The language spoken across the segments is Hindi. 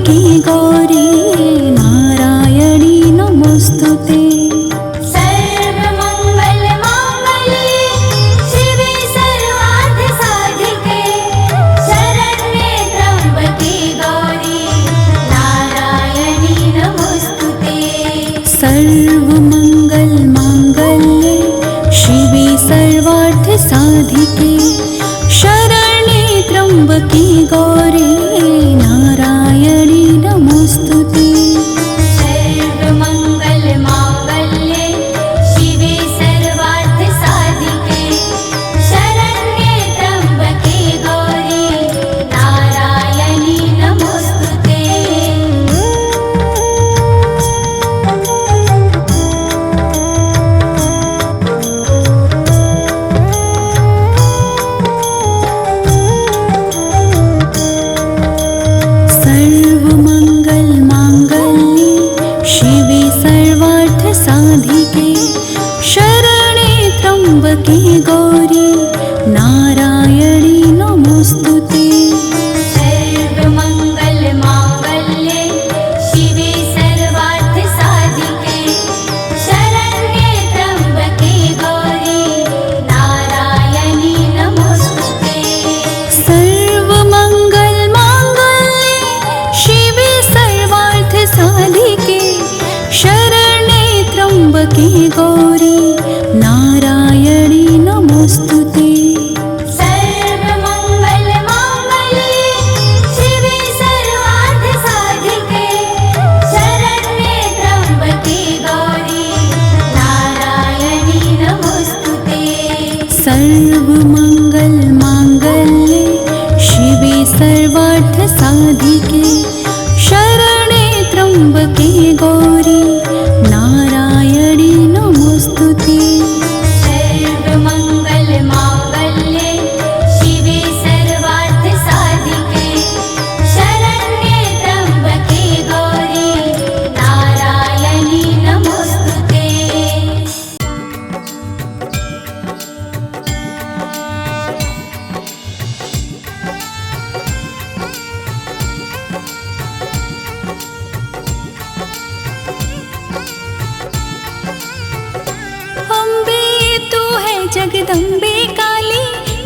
की गौरी नारायणी नमोस्तुते। सर्वमंगल मांगल्ये शिवे सर्वार्थ साधिके शरण्ये त्र्यंबके गौरी नारायणी नमोस्तुते। सर्वमंगल मांगल्ये शिवे सर्वार्थ साधिके शरण्ये त्र्यंबके गौरी नारायणी नमोस्तुते। सर्वमंगल मांगल्ये शिवे सर्वार्थ साधिके शरण्ये त्र्यंबके गौरी नारायणी नमोस्तुते। सर्वमंगल मांगल्ये शिवे सर्वार्थ साधिके शरण्ये त्र्यंबके गौरी नारायणी नमोस्तुते। सर्वमंगल मांगल्ये शिवे सर्वार्थ साधिके शरण्ये त्र्यंबके गौरी नारायणी नमोस्तुते। सर्वमंगल मांगल्ये शिवे सर्वार्थ साधिके शरण्ये त्र्यंबके गौरी नारायणी नमोस्तुते। सर्वमंगल मांगल्ये शिवे सर्वार्थ साधिके शरण्ये त्र्यंबके गौरी नारायणी नमोस्तुते। सर्वमंगल मांगल्ये शिवे सर्वार्थ साधिके शरण्ये त्र्यंबके गौरी नारायणी नमोस्तुते। अम्बे तू है जगदम्बे काली,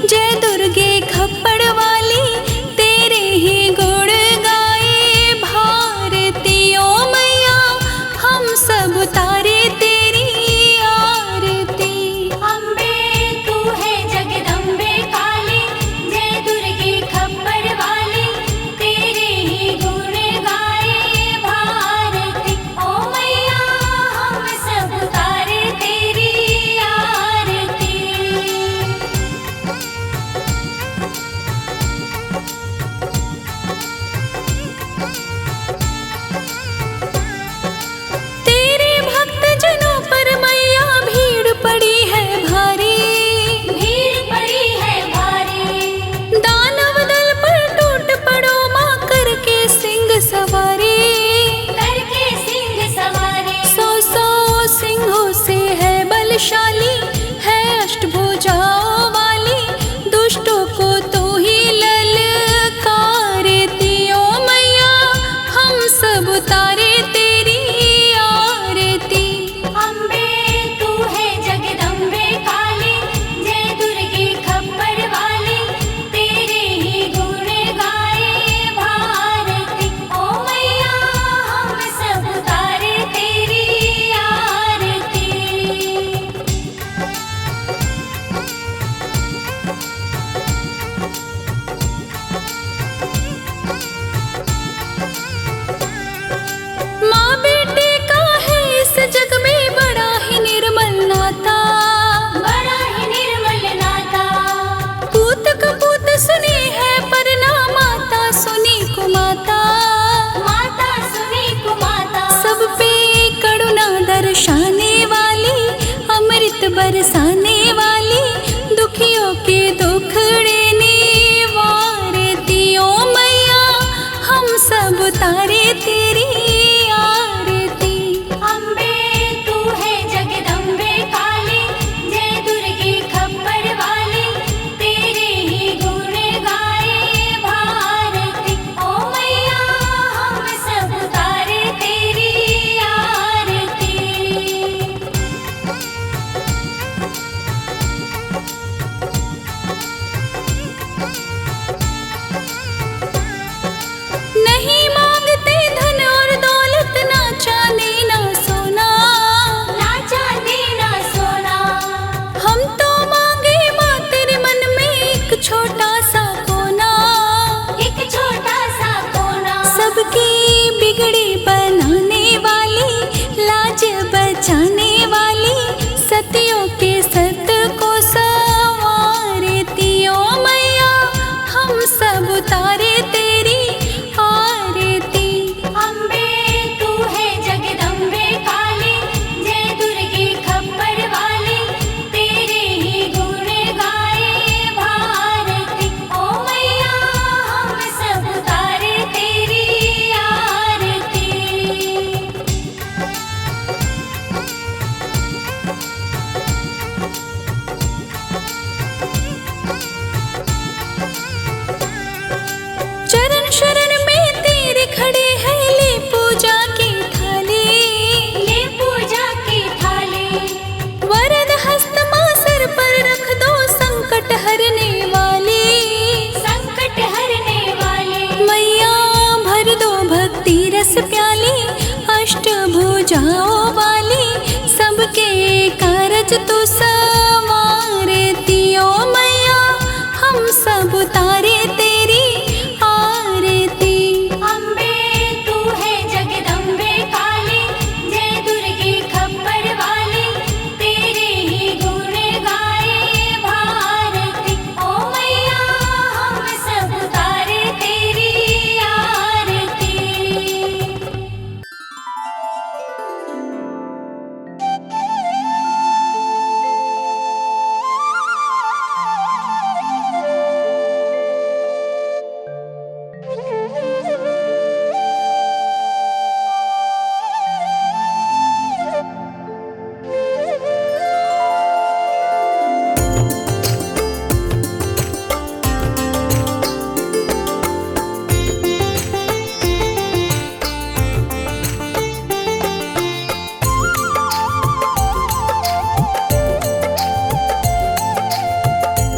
जय दुर्गे खप्पड़ वाली, तेरे ही गुण गाए भारती ओ मैया, हम सब तारे तेरी आरती। अम्बे तू है जगदम्बे काली, जय दुर्गे खप्पर वाली, तेरे ही गुण गाए भारती ओ मैया, हम सब तारे तेरी आरती। तेरे भक्त जनों पर मैया भीड़ पड़ी है भारी, भीड़ पड़ी है भारी, दानव दल पर टूट पड़ो माँ करके सिंह सवारी। करके सिंह सवारी, सौ सौ सिंहों से है बलशाली, है अष्टभुजाओं वाली, दुष्टों को तो ही ललकारती ओ मैया, हम सब तारे तेरी आरती। अम्बे तू है जगदम्बे काली, जय दुर्गे खप्पर वाली, तेरे ही गुण गाए भारती ओ मैया, हम सब तारे तेरी आरती। माँ बेटे का है इस जग में बड़ा ही निर्मल नाता, बड़ा ही निर्मल नाता, पूत कपूत सुनी है पर ना माता सुनी कुमाता। माता सुनी कुमाता, सब पे करुणा दर्शाने वाली, अमृत बरसाने वाली, दुखियों के दुखड़े निवारती ओ मैया, हम सब तारे तेरी आरती। अम्बे तू है जगदम्बे काली, जय दुर्गे खप्पर वाली, तेरे ही गुण गाए भारती ओ मैया, हम शरण में तेरे खड़े हैं, ले पूजा की थाली, ले पूजा की थाली। वरद हस्त माँ सर पर रख दो, संकट हरने वाली, संकट हरने वाले। मैया भर दो भक्ति रस प्याली, अष्टभुजाओं वाली, सबके कारज तू संवारती ओ मैया, हम सब उतारे तेरी आरती। अम्बे तू है जगदम्बे काली, जय दुर्गे खप्पर वाली, तेरे ही गुण गाए भारती। ओ मैया हम सब उतारे तेरी आरती।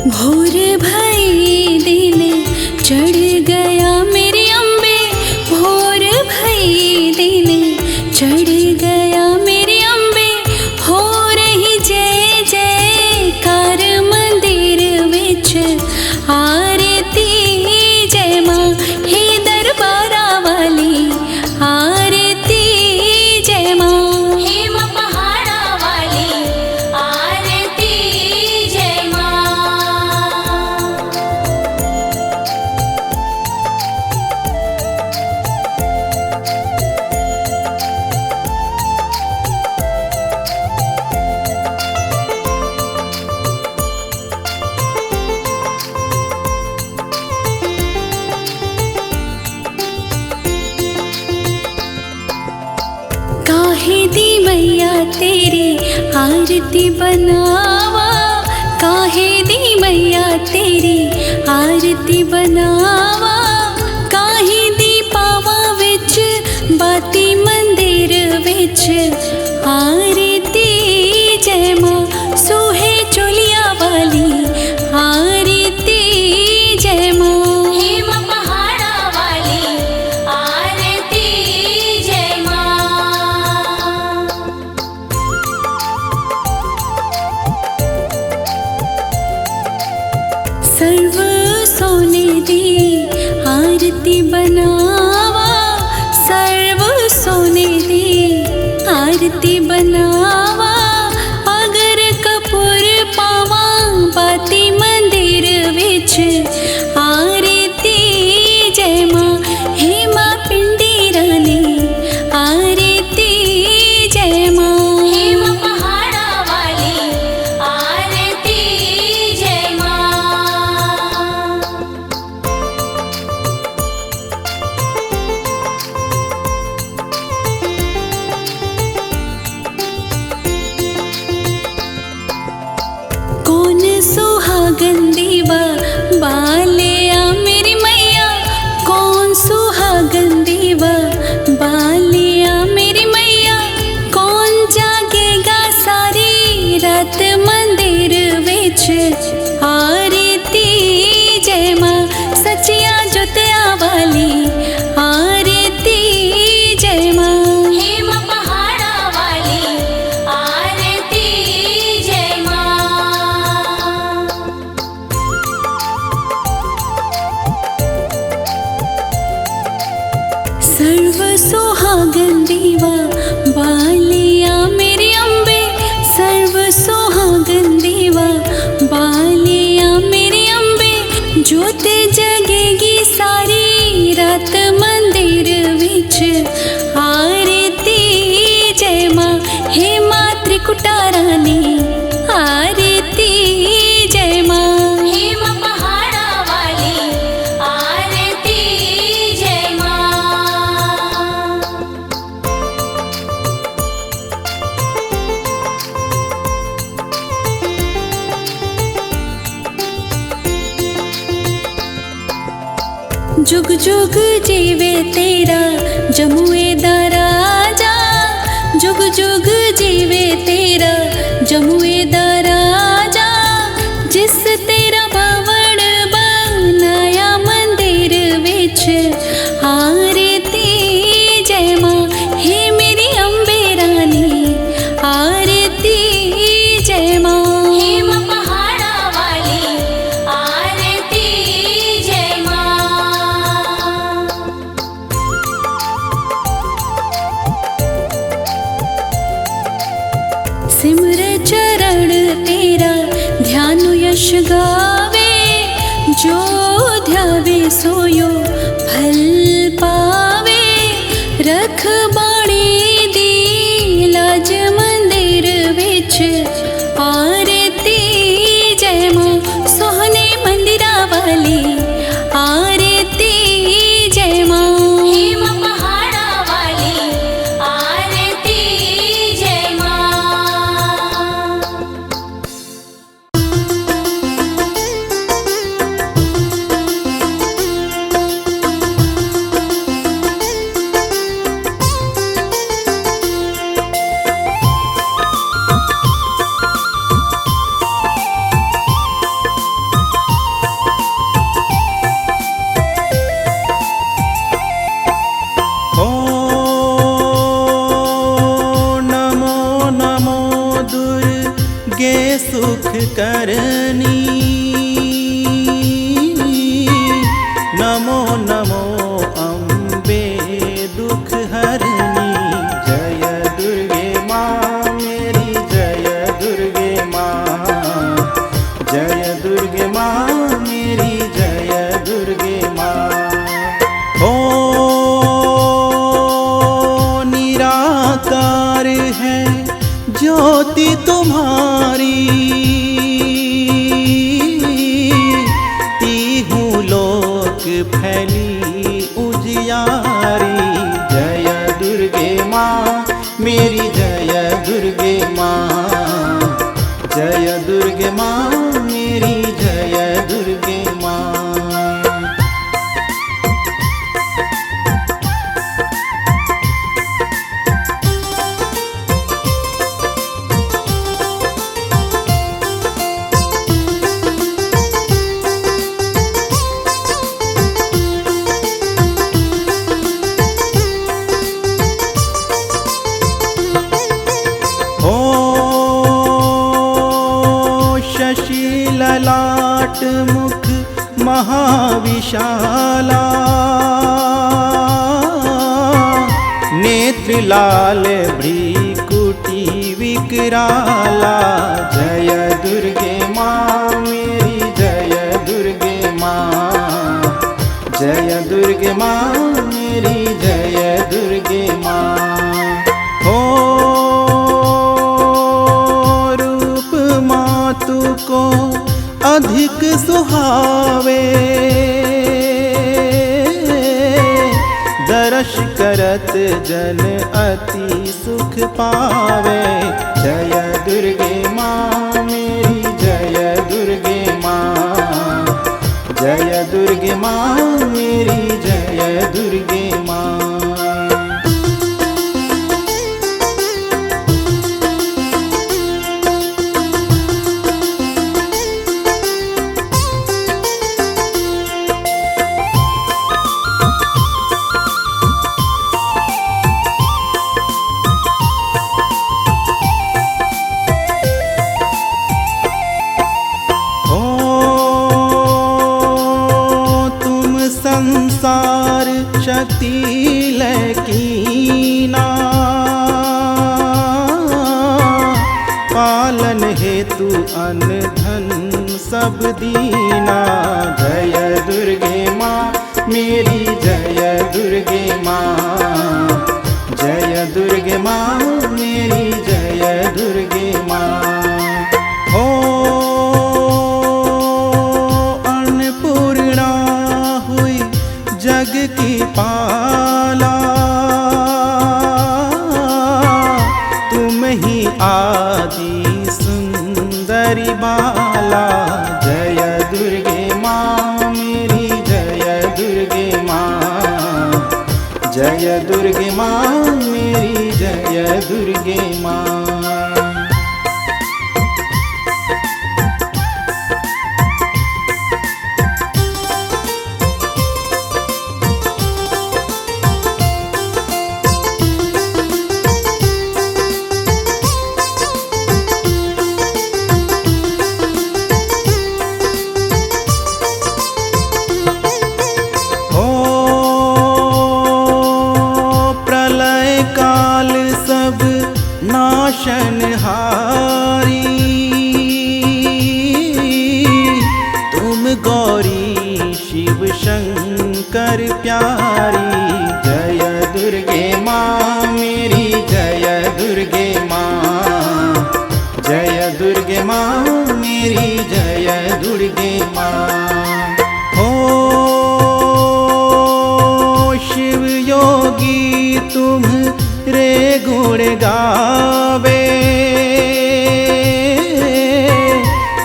भोर भई दिन चढ़ गया मेरी अम्बे, भोर भई दिन चढ़ गया मेरी अम्बे, हो रही जय जयकार मंदिर विच आरती। जय माँ हे दरबारा वाली, आरती जय माँ। हे माँ पहाड़ा वाली, आरती जय माँ। काहे दी मैया तेरी आरती बनावा, काहे दी मैया तेरी आरती बनावा, काहे दी पावा विच बाती मंदिर विच आरती। जय माँ सोहे चोलिया वाली, आरती जय माँ। हे माँ पहाड़ा वाली, आरती जय माँ। सर्व सोने दी आरती बनावा, सर्व सोने दी आरती बनावा, अगर कपूर पावा बाती मंदिर विच आरती। जय माँ हे माँ पिंडी रानी, आरती जय माँ। हे माँ पहाड़ा वाली, आरती जय माँ। कौन सुहागन दीवा बालिया मेरी मैया, कौन सुहागन दीवा बालिया मेरी मैया, कौन जागेगा सारी रात मंदिर विच आरती। जय माँ सचिया जुतिया वाली, आरती जय माँ। हे माँ पहाड़ा वाली, आरती जय माँ। सर्व सुहागन दीवा बालिया मेरी अम्बे, सर्व सुहागन दीवा बालिया मेरी अम्बे, ज्योत जगेगी सारी रात मंदिर विच आरती। जय माँ हे माँ त्रिकुटा रानी, आरती जय माँ। हे माँ पहाड़ा वाली, आरती जय माँ। जुग जुग जीवे तेरा जमुए दा राजा, जुग जुग जीवे तेरा जमुए दा राजा। जिस तेरा भवन बनाया मंदिर विच आरती जय मां, हे मेरी अम्बे रानी आरती जय मां। हे मां पहाड़ा वाली आरती जय मां। सिमर चरण तेरा ध्यान यश गावे, जो ध्यावे सोयो फल पावे। रख बाणी दी लाज मंदिर विच आरती जय मां, सोहने मंदिरा वाली आरती जय मां। हे मां पहाड़ा वाली आरती जय मां। सुख करनी, नमो नमो अम्बे दुख हरनी। जय दुर्गे माँ मेरी जय दुर्गे माँ, जय दुर्गे माँ मेरी जय दुर्गे माँ। ओ निराकार है ज्योति तुम्हारी, तीहूं लोक फैली उजियारी। जय दुर्गे माँ मेरी जय दुर्गे माँ, जय दुर्गे माँ मेरी जय दुर्गे माँ। ललाट मुख महाविशाला, नेत्र लाल भ्रीकुटी विकराला। जय दुर्गे माँ मेरी जय दुर्गे माँ, जय दुर्गे माँ मेरी जय दुर्गे माँ। हो रूप मातु को अधिक सुहावे, दर्श करत जन अति सुख पावे। जय दुर्गे माँ मेरी जय दुर्गे माँ, जय दुर्गे माँ मेरी जय दुर्गे माँ। संसार शक्ति लकीना, पालन हेतु अन्न धन सब दीना। जय दुर्गे माँ मेरी जय दुर्गे माँ, जय दुर्गे माँ मेरी जय दुर्गे माँ। हो अन्नपूर्णा हुई जग की पाला, तुम ही आदि सुंदरी बाला। जय दुर्गे माँ मेरी जय दुर्गे जय दुर्गे माँ मेरी जय दुर्गे माँ। नाशनहारी तुम गौरी शिव शंकर प्यारी। जय दुर्गे माँ मेरी जय दुर्गे माँ। जय दुर्गे माँ मेरी जय दुर्गे माँ। हो शिव योगी तुम रे गुण गावे,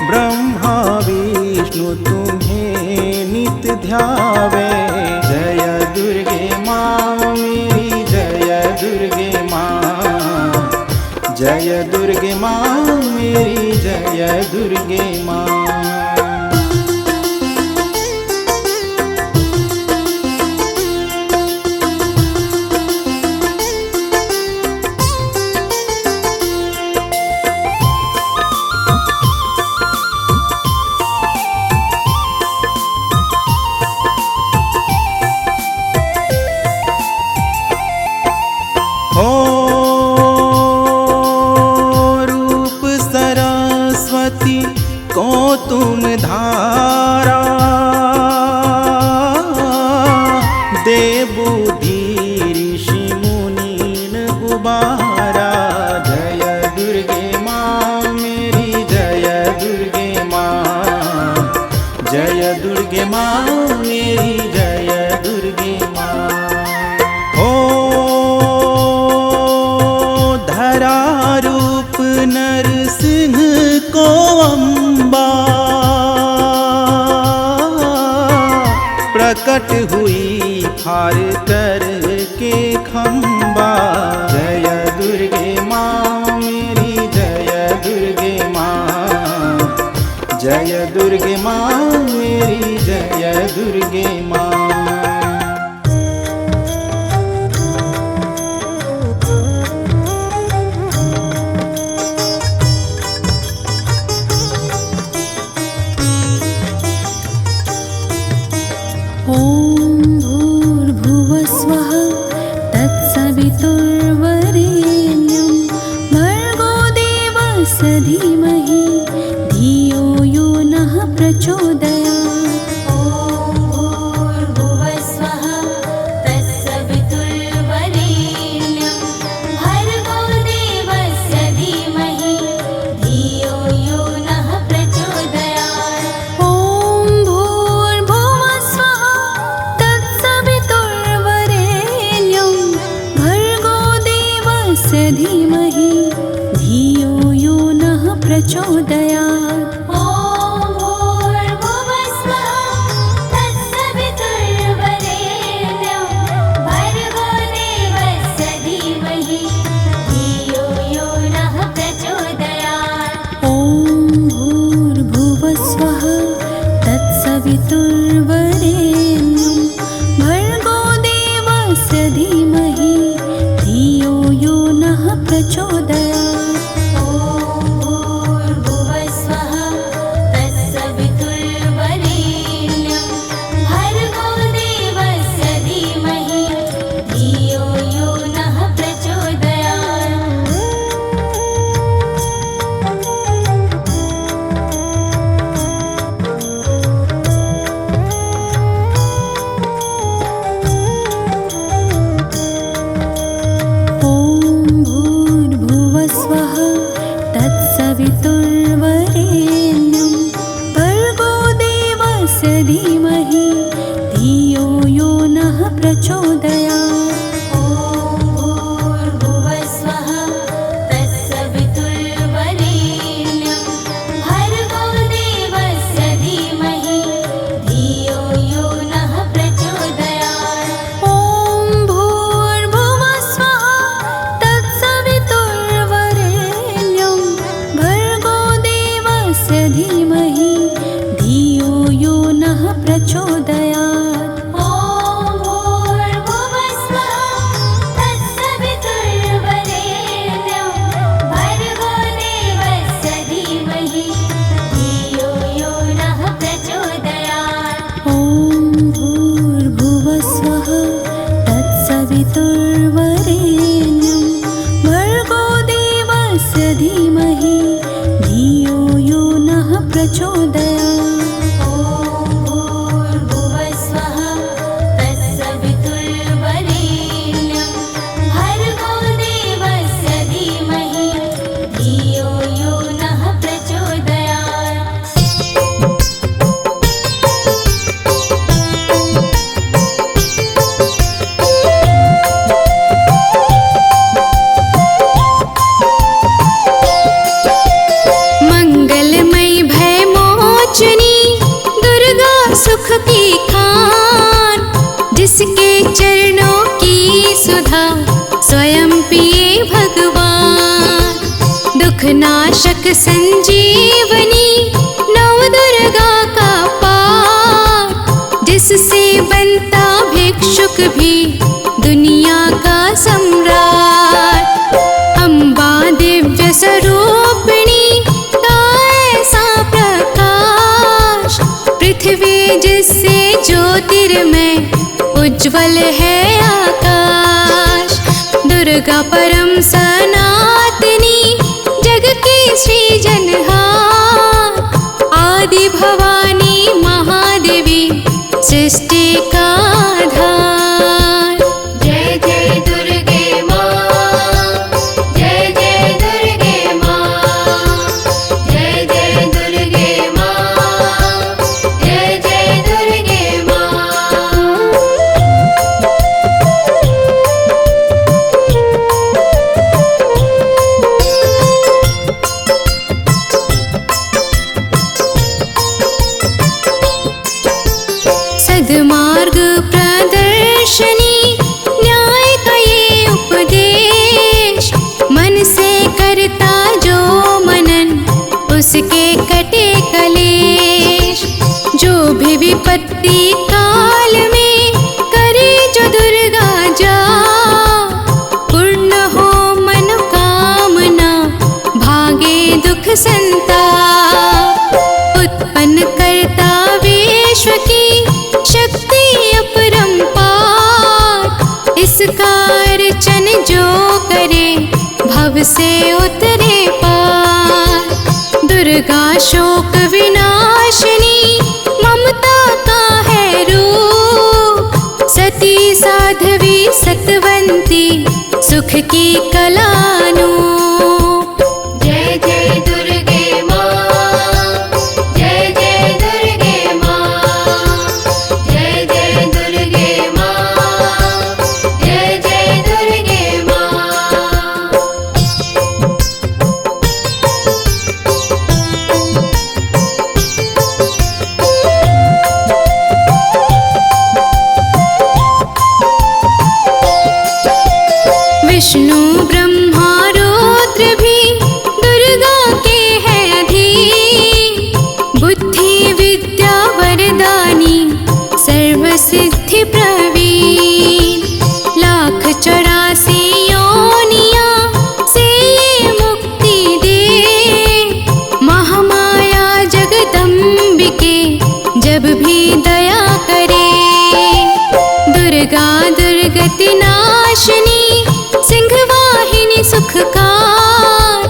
ब्रह्मा विष्णु तुम्हें नित ध्यावे। जय दुर्गे माँ मेरी जय दुर्गे माँ। जय दुर्गे माँ मेरी जय दुर्गे माँ। को तुम धारा दे बुद्धि ऋषि मुनीन गुबारा। जय दुर्गे माँ मेरी जय दुर्गे माँ। जय दुर्गे माँ मेरी जय दुर्गे माँ। हो धरा रूप नरसिंह को अम्बा प्रकट हुई फार कर के खम्बा। जय दुर्गे माँ मेरी जय दुर्गे माँ। जय दुर्गे माँ मेरी जय दुर्गे माँ। ॐ भूर्भुवः स्वः तत्सवितुर्वरेण्यं भर्गो देवस्य धीमहि धियो यो नः प्रचोदयात्। ॐ भूर्भुवः स्वः तत्सवितुर्वरेण्यं भर्गो देवस्य धीमहि धियो यो नः प्रचोदयात्। ॐ भूर्भुवः स्वः तत्सवितुर्वरेण्यं भर्गो देवस्य धीमहि धियो यो नः प्रचोदयात्। वितुर्वरेण्यं भर्गो देवस्य धीमहि धियो यो नः प्रचोदयात्। ॐ भूर्भुवः स्वः तत्सवितुर्वरेण्यं भर्गो देवस्य धीमहि धियो यो नः प्रचोदयात्। स्वः तत्सवितुर्वरेण्यं भर्गो देवस्य धीमहि धियो यो नः प्रचोदयात्। ॐ भूर्भुवः स्वः तत्सवितुर्वरेण्यं भर्गो देवस्य धीमहि धियो यो नः प्रचोदयात्। ॐ दुखनाशक संजीवनी नवदुर्गा का पाठ, जिससे बनता भिक्षुक भी दुनिया का सम्राट। अम्बा दिव्य स्वरूपिणी का ऐसा प्रकाश, पृथ्वी जिससे ज्योतिर्मय उज्ज्वल है आकाश। दुर्गा परम सनातनी जग की सृजनहार, आदि भवानी महादेवी सृष्टि का आधार। जय जय दुर्गे माँ, जय जय दुर्गे माँ, जय जय दुर्गे माँ, जय जय दुर्गे माँ। सद्मार्ग प्रदर्शनी न्याय का ये उपदेश, मन से करता जो मनन उसके कटे कलेश। जो भी विपत्ति काल में करे जो दुर्गा जा, पूर्ण हो मनोकामना भागे दुख संताप। उत्पन्न करता विश्व की शक्ति अपरंपार, इसका अर्चन जो करे भव से उतरे पार। दुर्गा शोक विनाशिनी ममता का है रूप, सती साध्वी सतवंती सुख की कलानूप। जय जय दुर्गे माँ, जय जय दुर्गे माँ, जय जय दुर्गे माँ, जय जय दुर्गे माँ। विष्णु ब्रह्मा रुद्र भी दुर्गा के है अधीन, बुद्धि विद्या वरदानी सर्व सिद्धि प्रवीण। 1,84 योनियां से ये मुक्ति दे, महामाया जगदम्बिके जब भी दया करे। दुर्गा दुर्गति नाशिनी सिंहवाहिनी सुखकार,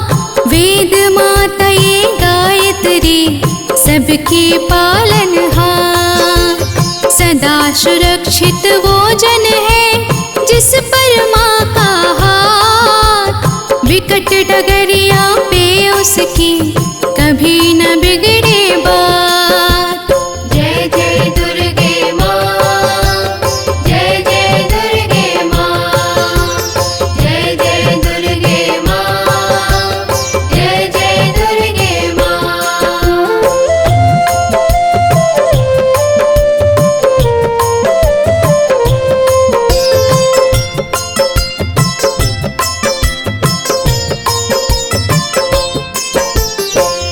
वेद माता ये गायत्री सबकी पालनहार। सदा सुरक्षित वो जन है जिस पर माँ का हाथ, विकट डगरिया पे उसकी कभी न बिगड़े बात। जय जय दुर्गे माँ, जय जय दुर्गे माँ, जय जय दुर्गे माँ, जय जय दुर्गे माँ।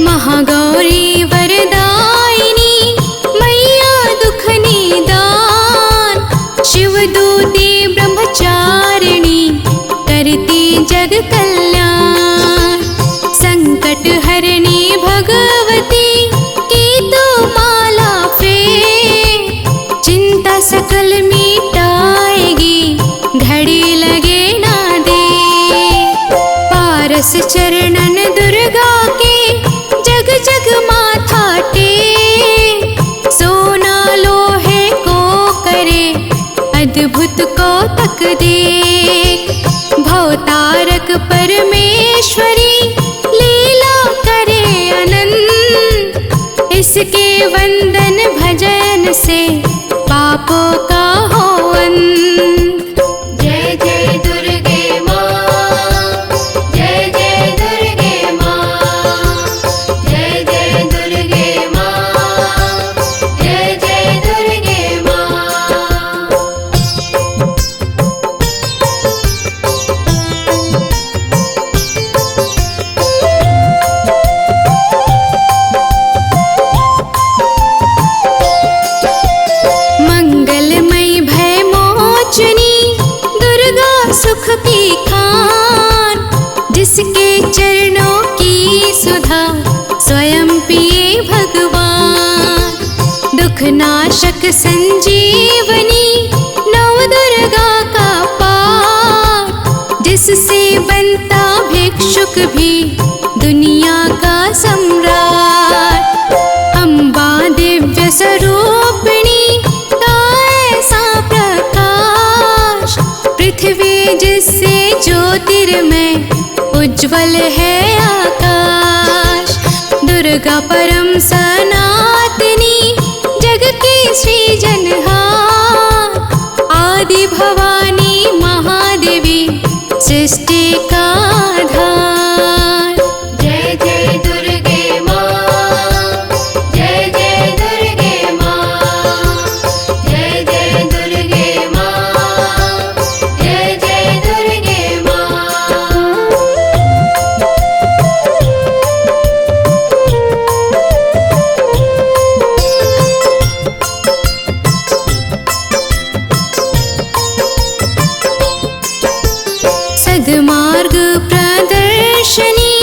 महागौरी वरदायिनी मैया दुख निदान, शिवदूती ब्रह्मचारिणी करती जग कल्याण। संकट हरणी भगवती की तो माला फेर, चिंता सकल मिटाएगी घड़ी लगे ना दे। पारस चरणन दुर्गा के जग जग माथा टेक, सोना लोहे को करे अद्भुत कौतक देख। भवतारक परमेश्वरी लीला करे अनंत, इसके वंदन भजन से पापों का हो अंत। जय जय दुर्गे माँ, जय जय दुर्गे माँ, जय जय दुर्गे माँ, जय जय दुर्गे माँ। दुखनाशक संजीवनी नवदुर्गा का पाठ, जिससे बनता भिक्षुक भी दुनिया का सम्राट। अम्बा दिव्य स्वरूपिणी का ऐसा प्रकाश, पृथ्वी जिससे ज्योतिर्मय उज्ज्वल है आकाश। दुर्गा परम सनातनी जग की सृजनहार, आदि भवानी महादेवी सृष्टि का आधार। जय जय दुर्गे माँ, जय जय दुर्गे माँ, जय जय दुर्गे माँ, जय जय दुर्गे माँ। सद्मार्ग प्रदर्शनी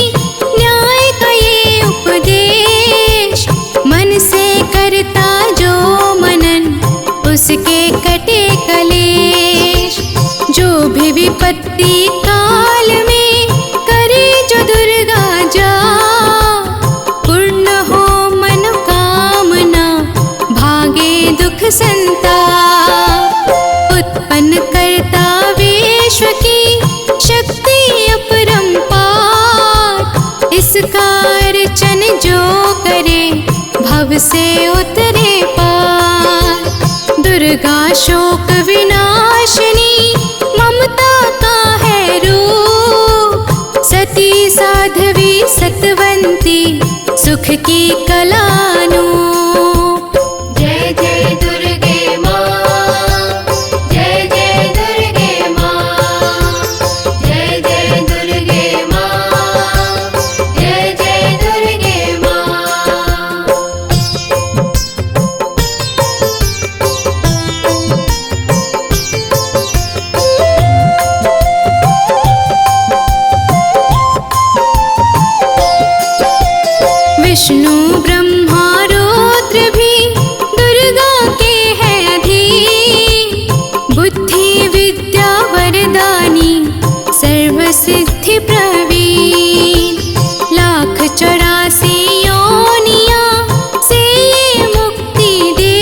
न्याय का ये उपदेश, मन से करता जो मनन उसके कटे कलेश। जो भी विपत्ति काल में करे जो दुर्गा जा, पूर्ण हो मनोकामना भागे दुख संताप। उत्पन्न करता विश्व की शक्ति अपरंपार, इसका अर्चन जो करे भव से उतरे पार। दुर्गा शोक विनाशिनी ममता का है रूप, सती साध्वी सतवंती सुख की कलानूप। जय जय दुर्गे माँ, जय जय दुर्गे माँ, जय जय दुर्गे माँ, जय जय दुर्गे माँ। विष्णु ब्रह्मा रुद्र भी दुर्गा के है अधीन, बुद्धि विद्या वरदानी सर्व सिद्धि प्रवीण। 1,84 योनियां से ये मुक्ति दे,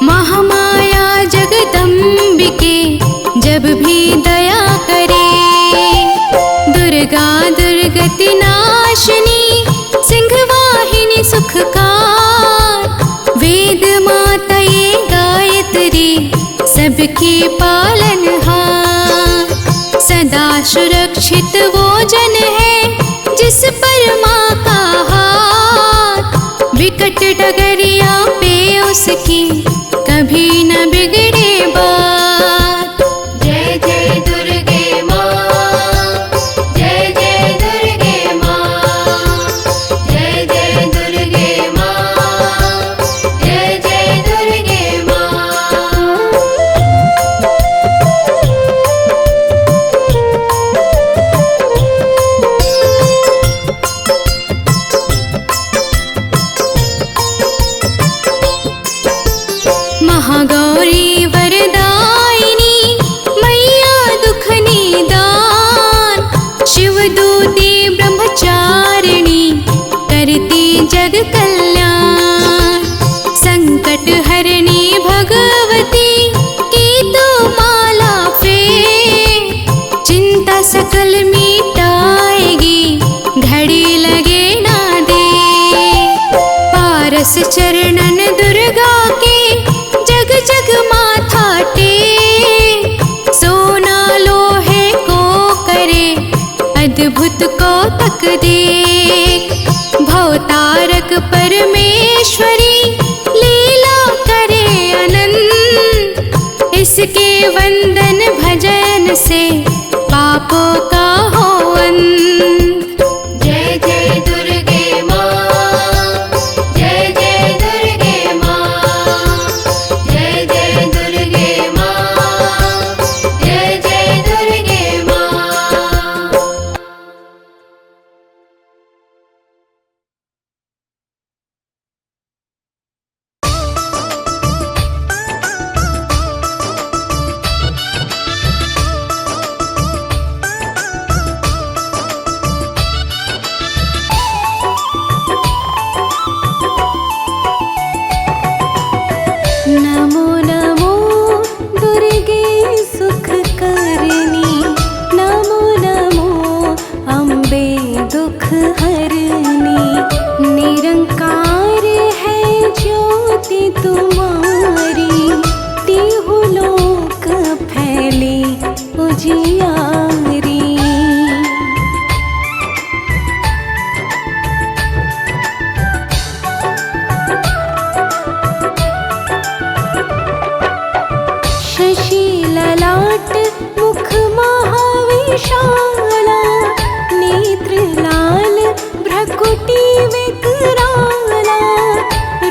महामाया जगदम्बिके जब भी दया करे। दुर्गा दुर्गति नाशिनी सिंहवाहिनी सुखकार, वेद माता ये गायत्री सबकी पालनहार। सदा सुरक्षित वो जन है जिस पर माँ का हाथ, विकट डगरिया पे उसकी कभी न बिगड़े बात। जय जय दुर्गे माँ, जय जय दुर्गे माँ, जय जय दुर्गे माँ, जय जय दुर्गे माँ। महागौरी वरदायिनी मैया दुख निदान, शिवदूती ब्रह्मचारिणी करती जग कल्याण। संकट हरणी भगवती की तो माला फेर, चिंता सकल मिटाएगी घड़ी लगे ना दे। पारस चरणन दुर्गा के जग जग माथा टेक, सोना लोहे को करे अद्भुत कौतक देख। भवतारक परमेश्वरी लीला करे अनंत, इसके वंदन भजन से पापों का हो अंत। जय जय दुर्गे माँ, जय जय दुर्गे माँ, जय जय दुर्गे माँ, जय जय दुर्गे माँ। विशाला, नेत्र लाल भ्रकुटी विकराला,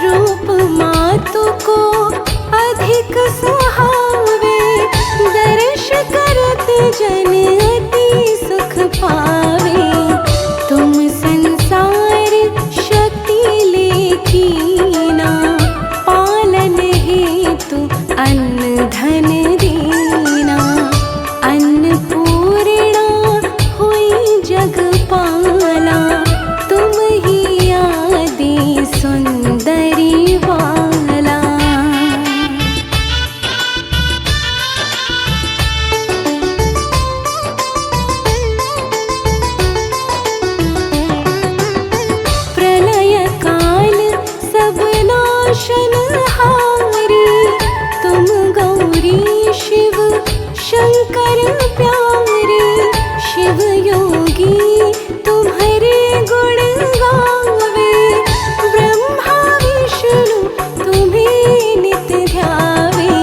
रूप मातु को अधिक सुहावे, दर्श करत जन अति सुख पावे। तुम संसार शक्ति लेकीना, पालन हेतु अन्न धन दीना, अन्नपूर्णा हुई जगपाला, तुम ही आदि सुंदरी बाला। प्रलय काल सब नाशनहारी, तुम गौरी शिव शंकर प्यारे, शिव योगी तुम्हारे गुण गावे, ब्रह्मा विष्णु तुम्हें नित ध्यावे,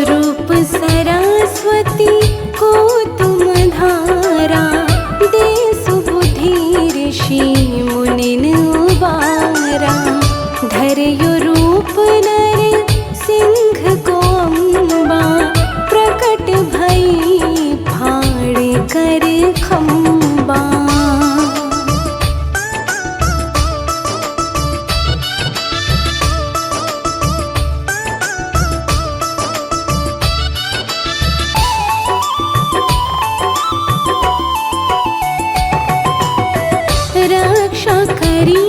रूप सरस्वती को तुम धारा, दे सुबुद्धि ऋषि मुनिन उबारा, धर्यो रूप नर सिंह को अम्बा, प्रकट भई फाड़ कर खम्बा। रक्षा करी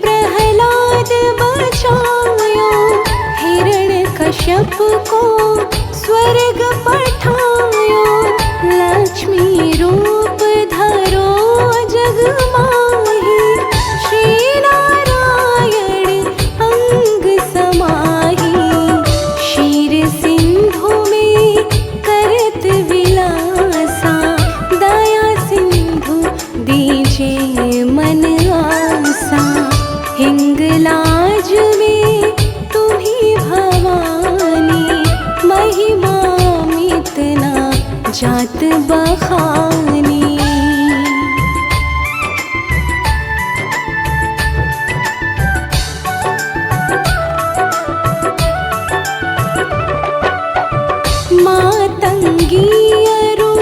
प्रहलाद बचायो, हिरण्यकश्यप को स्वर्ग पठायो, लक्ष्मी रूप धरो जग माही, श्री नारायण अंग समाही, क्षीर सिंधु में करत विलासा, दया सिंधु दीजे मन आसा, हिंगलाज में तुम्ही भवानी, महिमा मितना जात बखानी। मातंगी अरु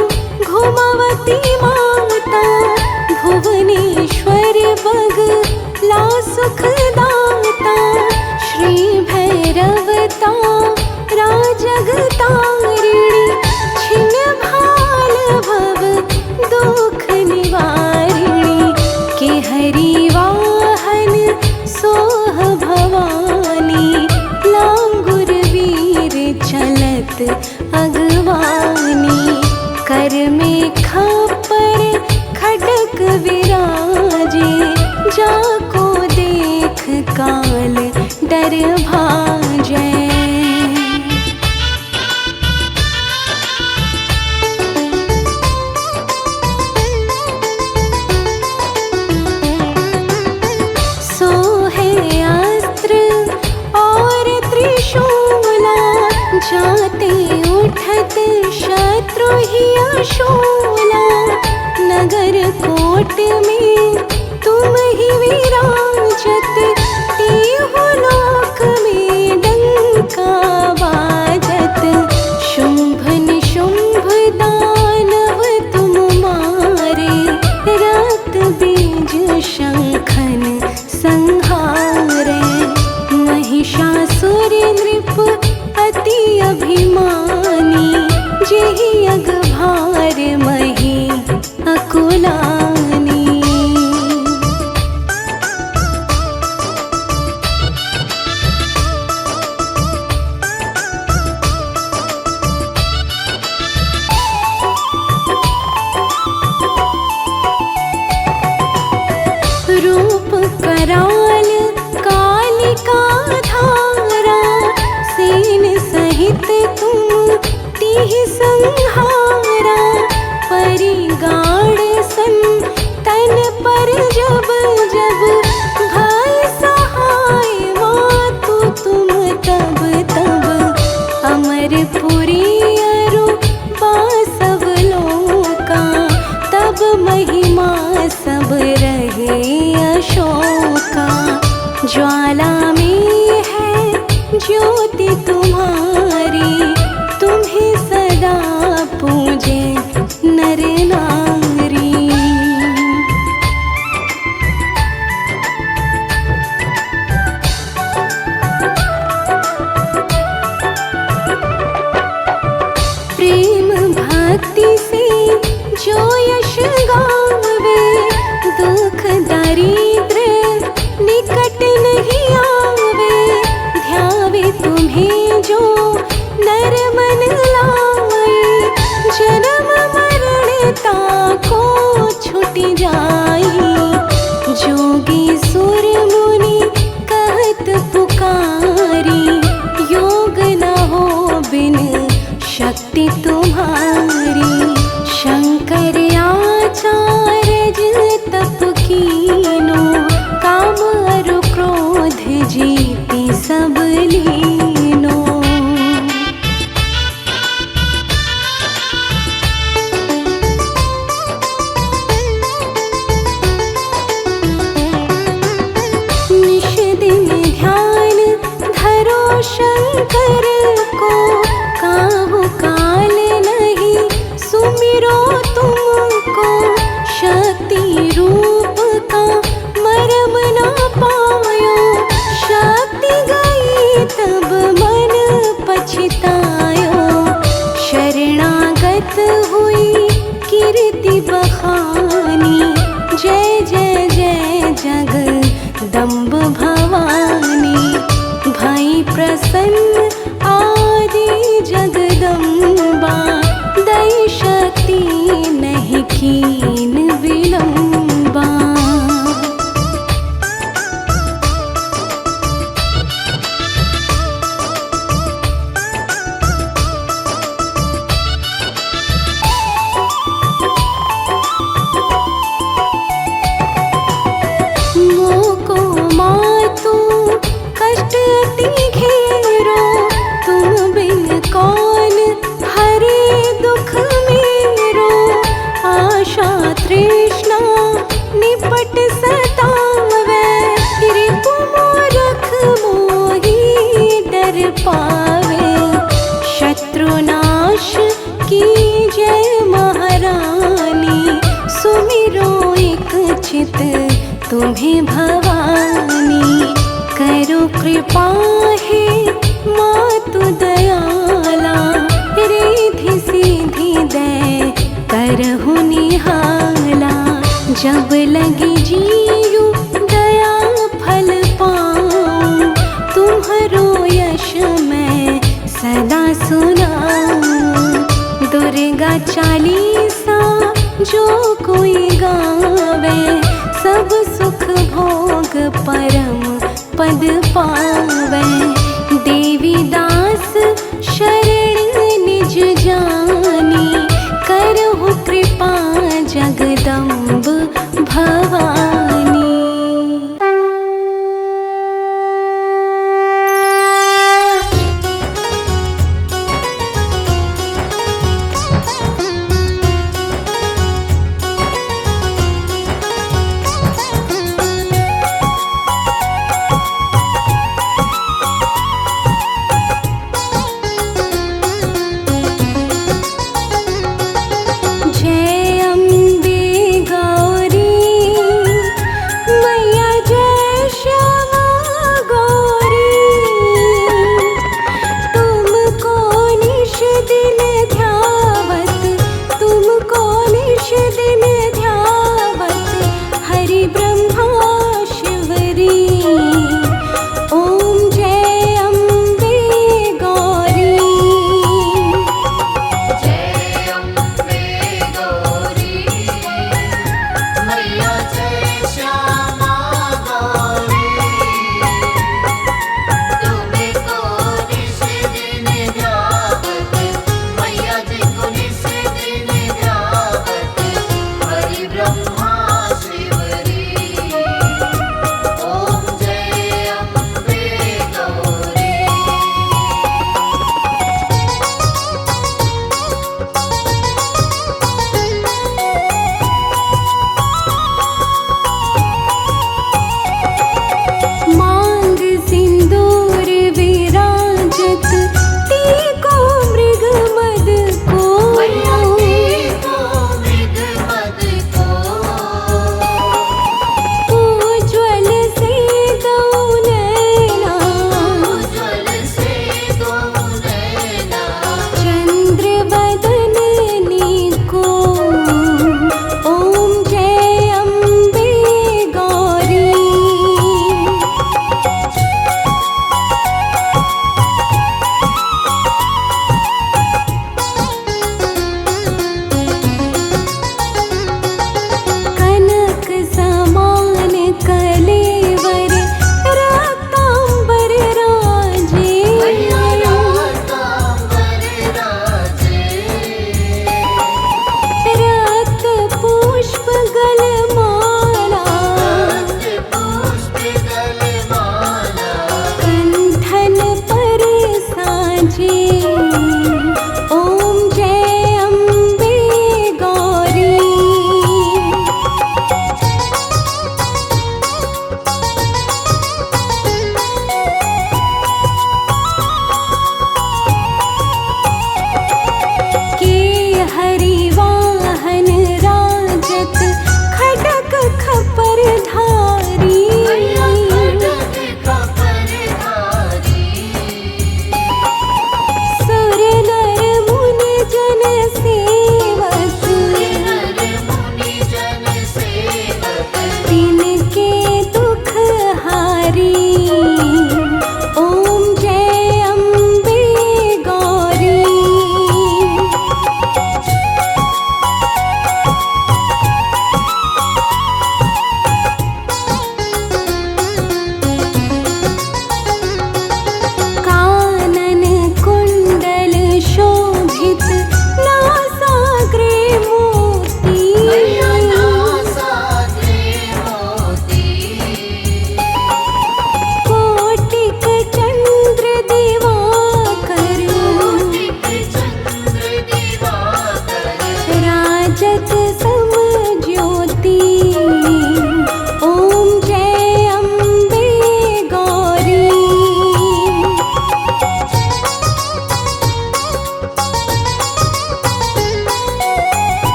घुमवती माता, भुवनेश्वर बग ला सुख दाता, श्री भैरवता राजगतारिणी, छिन भाल भव दुख निवारिणी, के हरि वाहन सोह भवानी, लांगुर वीर चलत अगवानी, कर में खापर खडक विराजे, जाको देख काल डर भाजै। सोहे अस्त्र और त्रिशूला, जाते उठत शत्रु ही अशूला, नगर कोट में तुम ही विराजत, तीहु लोक में डंका बाजत, शुंभ निशुंभ दानव तुम मारे, रात बीज शंखन संहारे, महिषासुर नृप अति अभिमानी, जेहि अगभार मही अकुलानी। रूप कराल कालिका धारा, सेन सहित तुम तिहि संहारा, परिगाड़ सन तन पर जब जब, भय सहाय मातु तुम तब तब, अमरपुरी अरु बासव लोका, रहे अशोका। ज्वाला में है ज्योति तुम्हारी, तुम्हें सदा पूजे नर नारी। प्रेम भक्ति से जो यश गावे, दुख दारिद्र निकट नहीं आवे। ध्यावे तुम्हें जो नर मन लाए, जन्म मरण ताको छूट जाई। जोगी सुर मुनि कहत पुकारी, योग न हो बिन शक्ति तुम्हारी। शंकर आचार्य तप कीनो, काम अरु क्रोध जीति सब लीनो। निश दिन ध्यान धरो शंकर को, काहू काल नहीं सुमिरो तुमको। शक्ति रूप का मरम ना पायो, शक्ति गई तब मन पछतायो। शरणागत हुई कीर्ति बखानी, जय जय जय जगदम्ब भवानी। भई प्रसन्न आदि जगदम्बा, दई शक्ति नहीं कीन विलंबा। मोको मातु कष्ट अति घेरो, तुम बिन कौन हरे दुख मेरो। आशा तृष्णा निपट सतावे, रिपु मूरख मोही डर पावे। शत्रुनाश की जय महारानी, सुमिरो एक चित तुम्हें भवानी। करो कृपा है मातु दयाला, रिद्धि सिद्धि दे करहु निहाला। जब लगी जीयु दया फल पाऊं, तुम्हारो यश मैं सदा सुनाऊं। दुर्गा चालीसा जो कोई गावे, सब सुख भोग परम पद पावे। देवी दास शरण निज जानी, करहु कृपा जगदम्ब भवानी।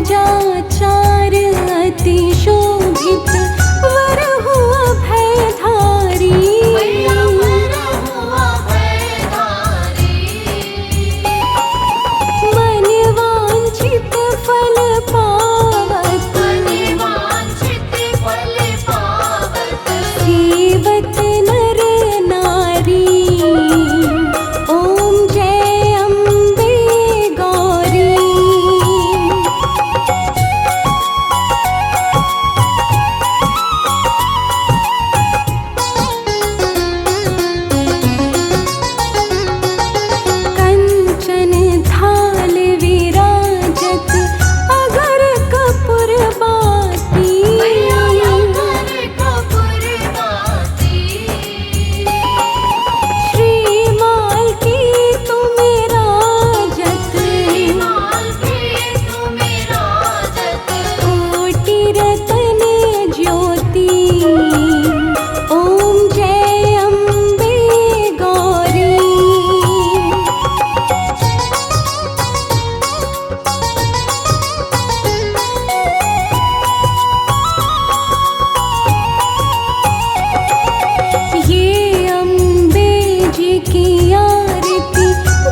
ध्वजाचार अति शोभित वर हुआ भयधारी। मन वांछित फल पावत, सेवत नर नारी। ओम जय अम्बे गौरी। कंचन थाल विराजत अगर कपूर बाती। श्रीमाल की तुम राजत, कोटि रतन ज्योति। ओम जय अम्बे गौरी। ये अम्बे जी की आरती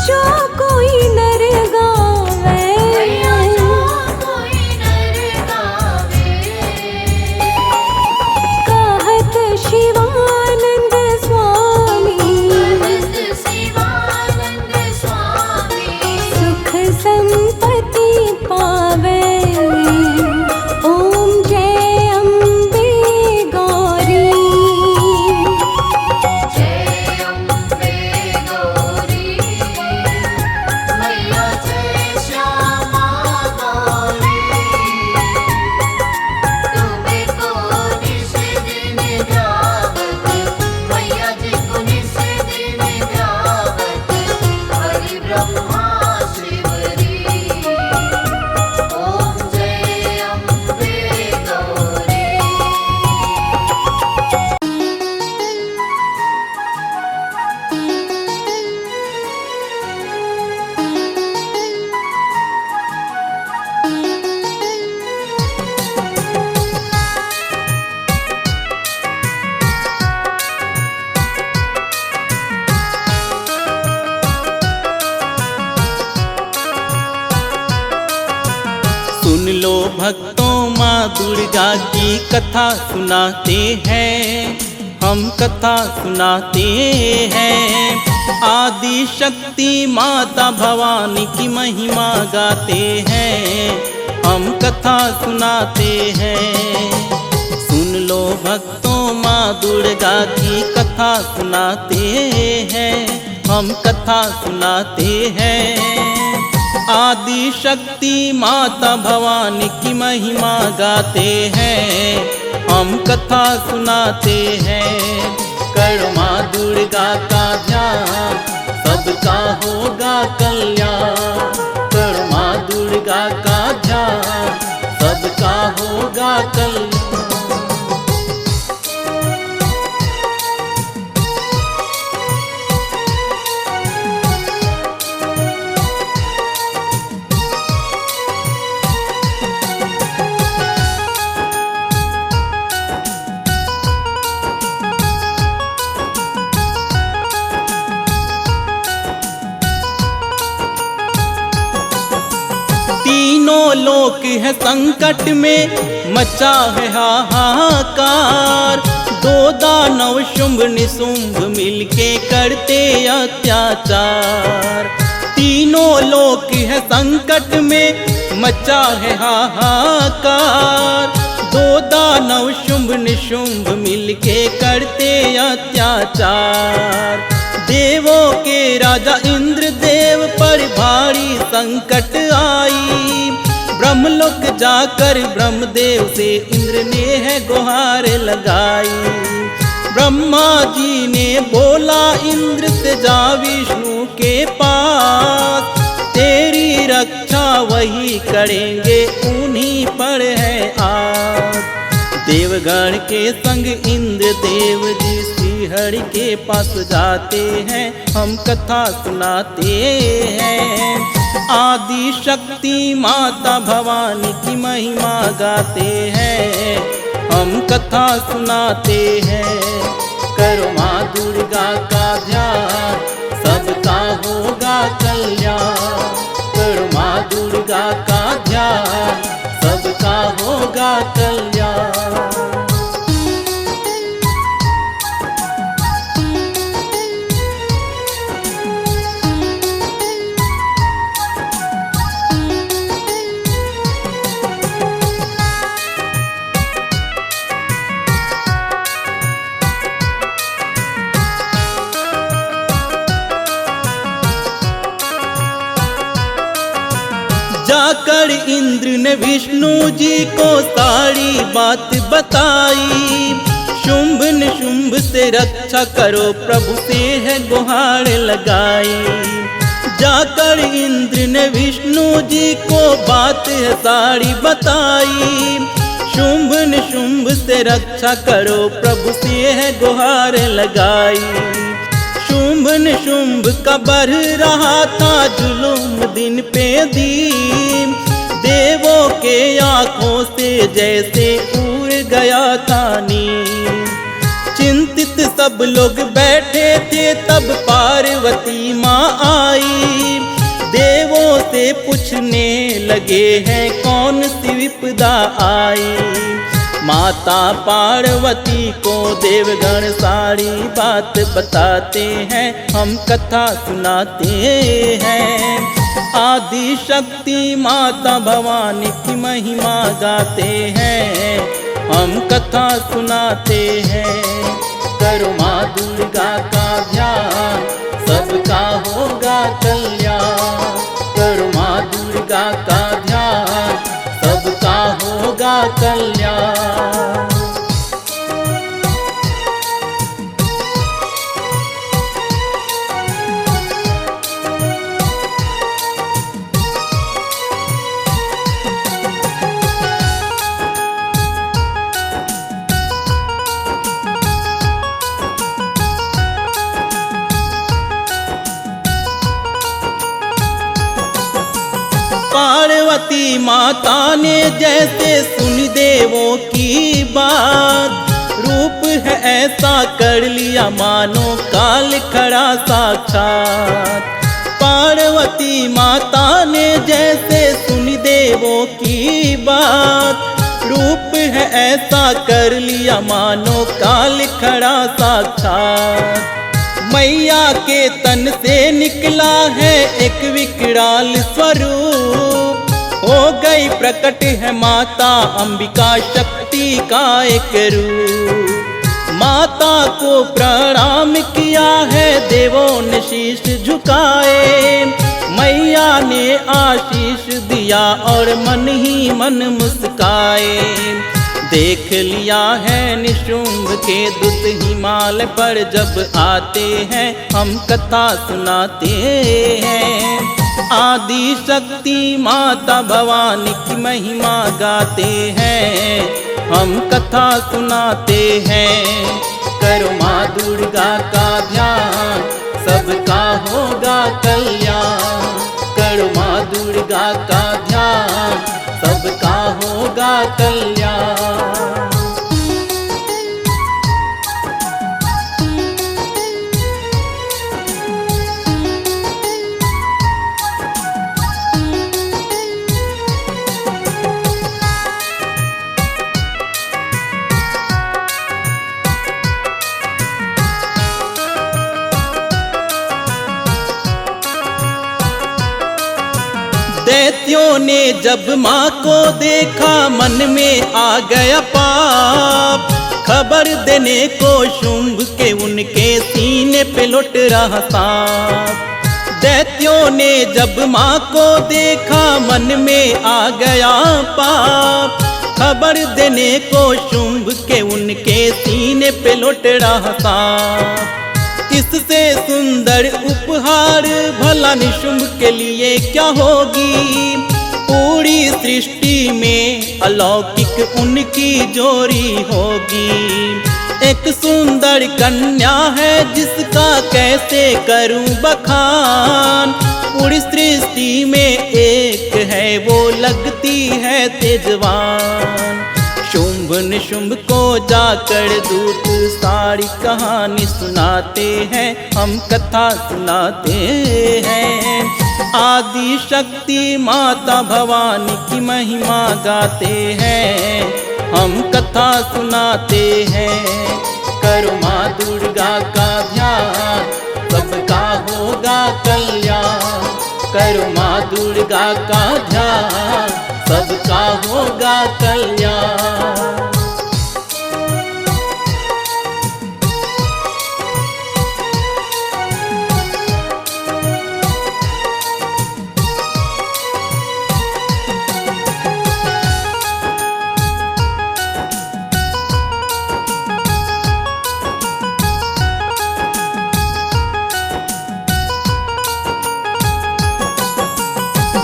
जो कोई नर गावे। कहत शिवानंद स्वामी, सुख संपत्ति पावे। ओम जय अम्बे गौरी। सुन लो भक्तों, माँ दुर्गा की कथा सुनाते हैं, हम कथा सुनाते हैं। आदि शक्ति माता भवानी की महिमा गाते हैं, हम कथा सुनाते हैं। सुन लो भक्तों, माँ दुर्गा की कथा सुनाते हैं, हम कथा सुनाते हैं। आदि शक्ति माता भवानी की महिमा गाते हैं, हम कथा सुनाते हैं। कर माँ दुर्गा का ध्यान, सबका होगा कल्याण। कर माँ दुर्गा का ध्यान, सबका होगा कल्याण। तीनों लोक है संकट में, मचा है हाहाकार। दो दानव शुंभ निशुंभ मिलके करते अत्याचार। तीनों लोक है संकट में, मचा है हाहाकार। दो दानव शुंभ निशुंभ मिलके करते अत्याचार। देवों के राजा इंद्र देव पर भारी संकट आई। ब्रह्मलोक जाकर ब्रह्मदेव से इंद्र ने है गुहार लगाई। ब्रह्मा जी ने बोला इंद्र से जा विष्णु के पास। तेरी रक्षा वही करेंगे, उन्हीं पर है आस। देवगण के संग इंद्र देव जी श्रीहरि के पास जाते हैं, हम कथा सुनाते हैं। आदि शक्ति माता भवानी की महिमा गाते हैं, हम कथा सुनाते हैं। करो माँ दुर्गा का ध्यान, सबका होगा कल्याण। करो माँ दुर्गा का ध्यान, सबका होगा कल्याण। जाकर इंद्र ने विष्णु जी को सारी बात बताई। शुंभ निशुंभ से रक्षा करो, प्रभु से है गुहार लगाई। जाकर इंद्र ने विष्णु जी को बात है सारी बताई। शुंभ निशुंभ से रक्षा करो, प्रभु से है गुहार लगाई। शुंभ निशुंभ का बढ़ रहा था जुलूम दिन पे दिन। देवों के आँखों से जैसे उड़ गया था नींद। चिंतित सब लोग बैठे थे, तब पार्वती माँ आई। देवों से पूछने लगे हैं कौन सी विपदा आई। माता पार्वती को देवगण सारी बात बताते हैं, हम कथा सुनाते हैं। आदि शक्ति माता भवानी की महिमा गाते हैं, हम कथा सुनाते हैं। करो माँ दुर्गा का ध्यान, सबका होगा कल्याण। करो माँ दुर्गा का ध्यान, सबका होगा कल्याण। पार्वती माता ने जैसे सुनी देवों की बात, रूप है ऐसा कर लिया मानो काल खड़ा साक्षात। पार्वती माता ने जैसे सुनी देवों की बात, रूप है ऐसा कर लिया मानो काल खड़ा साक्षात। मैया के तन से निकला है एक विकराल स्वरूप, हो गई प्रकट है माता अंबिका शक्ति का एक रूप। माता को प्रणाम किया है देवों ने शीश झुकाए। मैया ने आशीष दिया और मन ही मन मुस्काए। देख लिया है निशुंभ के दूत हिमालय पर जब आते हैं, हम कथा सुनाते हैं। आदि शक्ति माता भवानी की महिमा गाते हैं, हम कथा सुनाते हैं। करो माँ दुर्गा का ध्यान, सबका होगा कल्याण। करो माँ दुर्गा का ध्यान, सबका होगा कल्याण। दैत्यों ने जब माँ को देखा, मन में आ गया पाप। खबर देने को शुंभ के उनके सीने पे लुट रहा सांप। दैत्यों ने जब माँ को देखा, मन में आ गया पाप। खबर देने को शुंभ के उनके सीने पे लुट रहा सांप। इससे सुंदर उपहार भला निशुंभ के लिए क्या होगी। पूरी सृष्टि में अलौकिक उनकी जोरी होगी। एक सुंदर कन्या है जिसका कैसे करूं बखान। पूरी सृष्टि में एक है वो लगती है तेजवान। शुंभ निशुंभ को जाकर दूत सारी कहानी सुनाते हैं, हम कथा सुनाते हैं। आदि शक्ति माता भवानी की महिमा गाते हैं, हम कथा सुनाते हैं। करो माँ दुर्गा का ध्यान, सबका होगा कल्याण। करो माँ दुर्गा का ध्यान, सबका होगा कल्याण।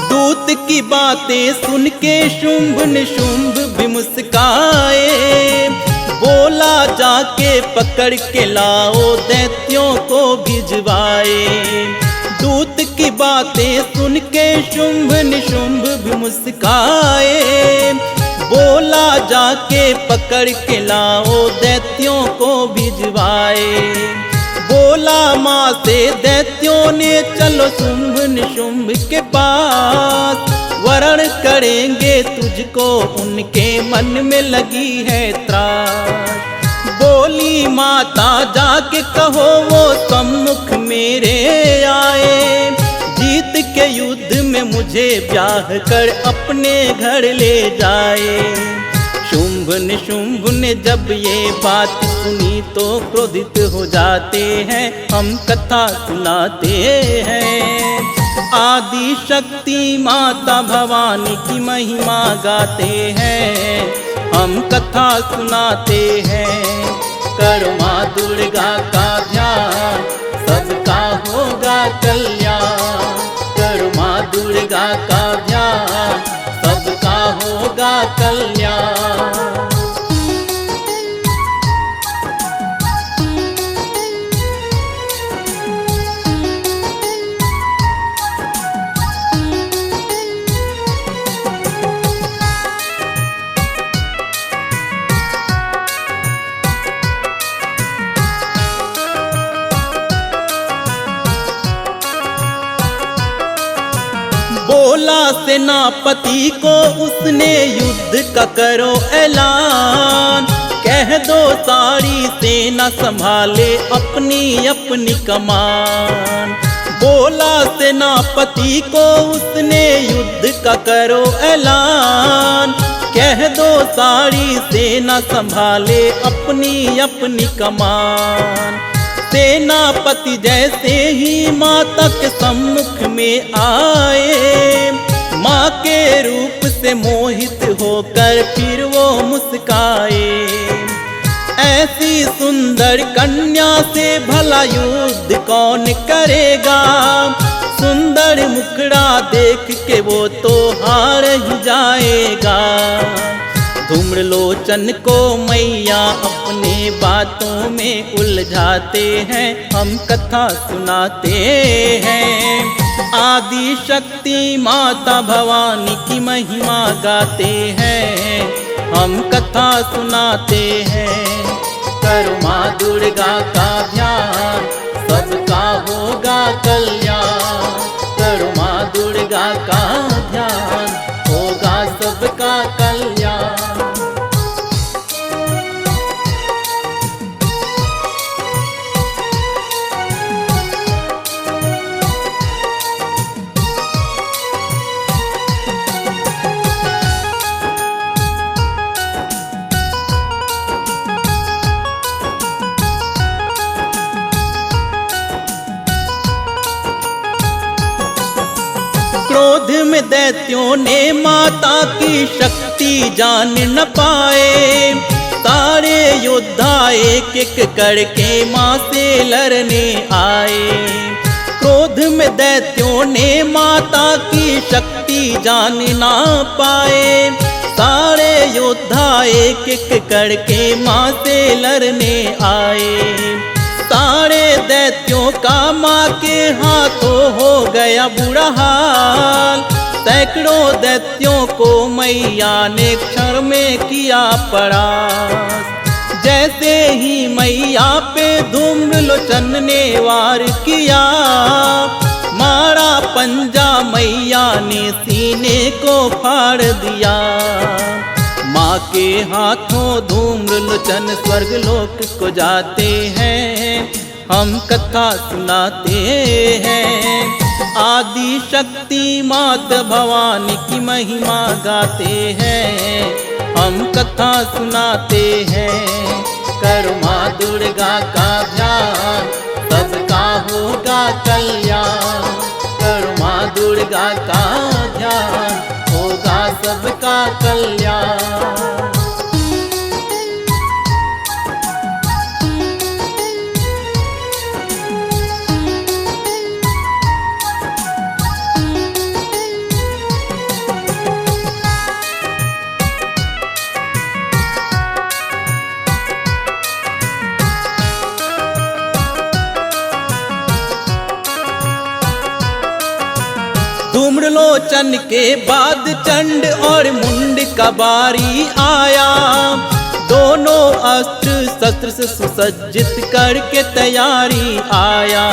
दूत की बातें सुन के शुंभ निशुंभ भी मुस्काए। बोला जाके पकड़ के लाओ दैत्यों को भिजवाए। दूत की बातें सुन के शुंभ निशुंभ भी मुस्काए। बोला जाके पकड़ के लाओ दैत्यों को भिजवाए। बोला माँ से दैत्यों ने चलो शुंभ निशुंभ के पास, वरण करेंगे तुझको उनके मन में लगी है त्रास। बोली माता जाके कहो वो सम्मुख मेरे आए, जीत के युद्ध में मुझे ब्याह कर अपने घर ले जाए। शुंभ निशुंभ ने जब ये बात सुनी तो क्रोधित हो जाते हैं, हम कथा सुनाते हैं। आदि शक्ति माता भवानी की महिमा गाते हैं, हम कथा सुनाते हैं। करो माँ दुर्गा का ध्यान, सबका होगा कल्याण। करो माँ दुर्गा का ध्यान, सबका होगा कल्याण। बोला सेनापति को उसने युद्ध का करो ऐलान। कह दो सारी सेना संभाले अपनी अपनी कमान। बोला सेनापति को उसने युद्ध का करो ऐलान। कह दो सारी सेना संभाले अपनी अपनी कमान। सेनापति जैसे ही माता के सम्मुख में आए, माँ के रूप से मोहित होकर फिर वो मुस्काए। ऐसी सुंदर कन्या से भला युद्ध कौन करेगा, सुंदर मुखड़ा देख के वो तो हार ही जाएगा। धूम्रलोचन को मैया अपने बातों में उलझाते हैं, हम कथा सुनाते हैं। आदि शक्ति माता भवानी की महिमा गाते हैं, हम कथा सुनाते हैं। करो माँ दुर्गा का ध्यान, सबका होगा कल्याण। करो माँ दुर्गा का ध्यान, होगा सबका कल्याण। क्रोध में दैत्यों ने माता की शक्ति जान न पाए। सारे योद्धा एक एक करके माँ से लड़ने आए। क्रोध में दैत्यों ने माता की शक्ति जान ना पाए। सारे योद्धा एक एक करके माँ से लड़ने आए। सारे दैत्यों का माँ के हाथों हो गया बुरा हाल। सैकड़ों दैत्यों को मैया ने क्षण में किया परास्त। जैसे ही मैया पे धूम्रलोचन ने वार किया, मारा पंजा मैया ने सीने को फाड़ दिया। माँ के हाथों धूम्रलोचन स्वर्गलोक को जाते हैं, हम कथा सुनाते हैं। आदि शक्ति माता भवानी की महिमा गाते हैं, हम कथा सुनाते हैं। करो माँ दुर्गा का ध्यान, सबका होगा कल्याण। करो माँ दुर्गा का ध्यान, होगा सबका कल्याण। धूम्रलोचन के बाद चंड और मुंड का बारी आया। दोनों अस्त्र शस्त्र से सुसज्जित करके तैयारी आया।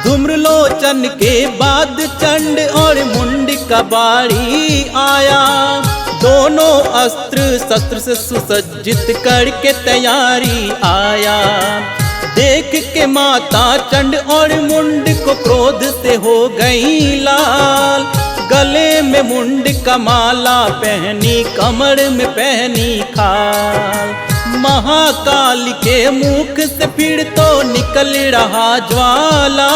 धूम्रलोचन के बाद चंड और मुंड का बारी आया। दोनों अस्त्र शस्त्र से सुसज्जित करके तैयारी आया। देख के माता चंड और मुंड को क्रोध से हो गई लाल। गले में मुंड का माला पहनी, कमर में पहनी खाल। महाकाल के मुख से फिर तो निकल रहा ज्वाला।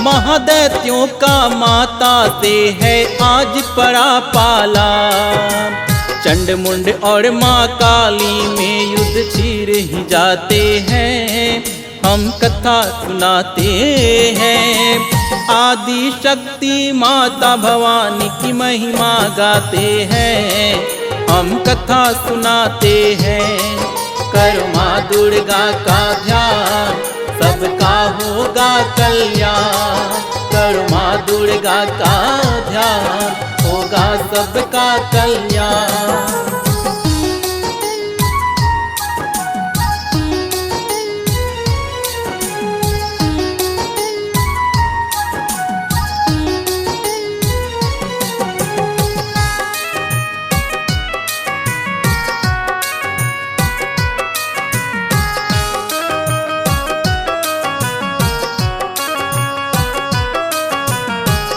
महादैत्यों का माता से है आज पड़ा पाला। चंड मुंड और माँ काली में युद्ध छिड़ ही जाते हैं, हम कथा सुनाते हैं। आदि शक्ति माता भवानी की महिमा गाते हैं, हम कथा सुनाते हैं। करो माँ दुर्गा का ध्यान, सबका होगा कल्याण। करो माँ दुर्गा का ध्यान, होगा सबका कल्याण।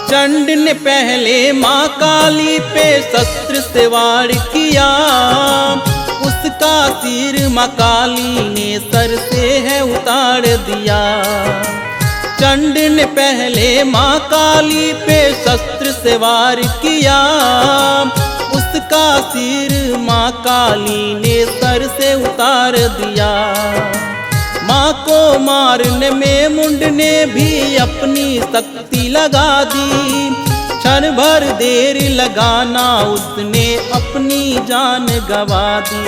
चंड ने पहले माँ काली पे शस्त्र से वार किया। उसका सिर माँ काली ने सर से है उतार दिया। चंड ने पहले माँ काली पे शस्त्र से वार किया। उसका सिर माँ काली ने सर से उतार दिया। माँ को मारने में मुंड ने भी अपनी शक्ति लगा दी। क्षण भर देर लगाना उसने अपनी जान गवा दी।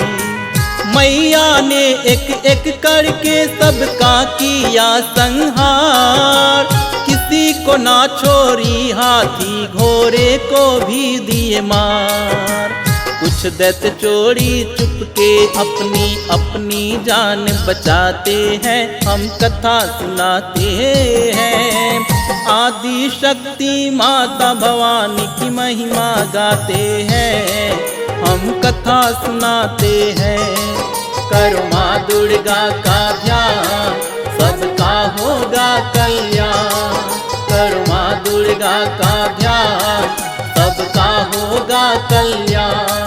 मैया ने एक एक करके सबका किया संहार। किसी को ना छोड़ी, हाथी घोड़े को भी दिए मार। कुछ दैत्य चोरी चुपके अपनी अपनी जान बचाते हैं, हम कथा सुनाते हैं। आदि शक्ति माता भवानी की महिमा गाते हैं, हम कथा सुनाते हैं। करो माँ दुर्गा का ध्यान, सबका होगा कल्याण। करो माँ दुर्गा का ध्यान, सबका होगा कल्याण।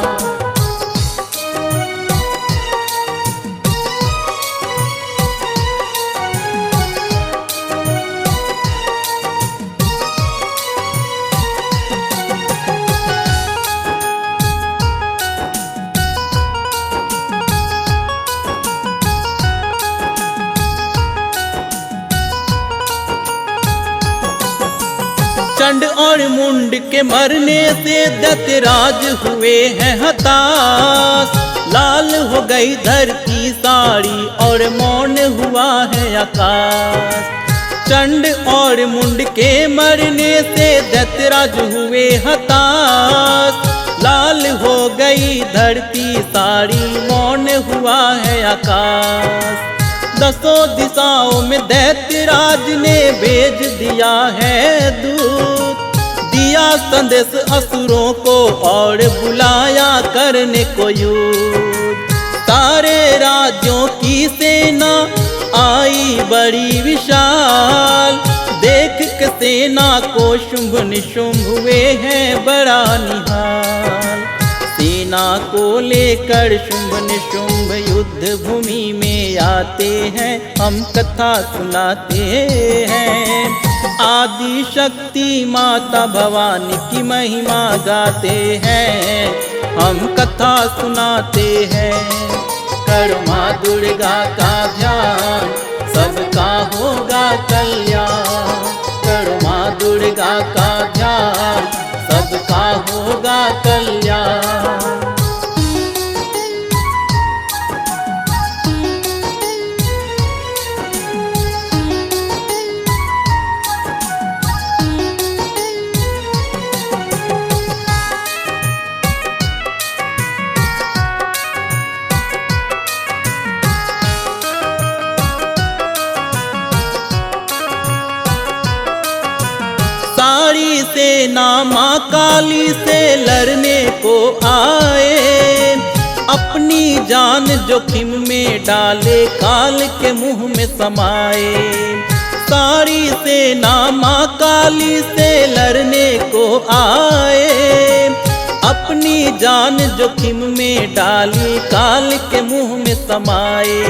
चंड और मुंड मुंड के मरने से दैत्यराज हुए हैं हताश। लाल हो गई धरती सारी और मौन हुआ है आकाश। चंड और मुंड के मरने से दैत्यराज हुए हताश। लाल हो गई धरती सारी मौन हुआ है आकाश। दसों दिशाओं में दैत्यराज ने भेज दिया है दूत। दिया संदेश असुरों को और बुलाया करने को युद्ध। सारे राज्यों की सेना आई बड़ी विशाल। देख के सेना को शुंभ निशुंभ हुए हैं बड़ा निहाल। सेना को लेकर शुंभ निशुंभ युद्ध भूमि में आते हैं, हम कथा सुनाते हैं। आदि शक्ति माता भवानी की महिमा गाते हैं, हम कथा सुनाते हैं। करो माँ दुर्गा का ध्यान, सबका होगा कल्याण। करो माँ दुर्गा का ध्यान, सबका होगा कल्याण। सारी सेना माँ काली से लड़ने को आए। अपनी जान जोखिम में डाले काल के मुंह में समाए। सारी सेना माँ काली से लड़ने को आए। अपनी जान जोखिम में डाली काल के मुंह में समाए।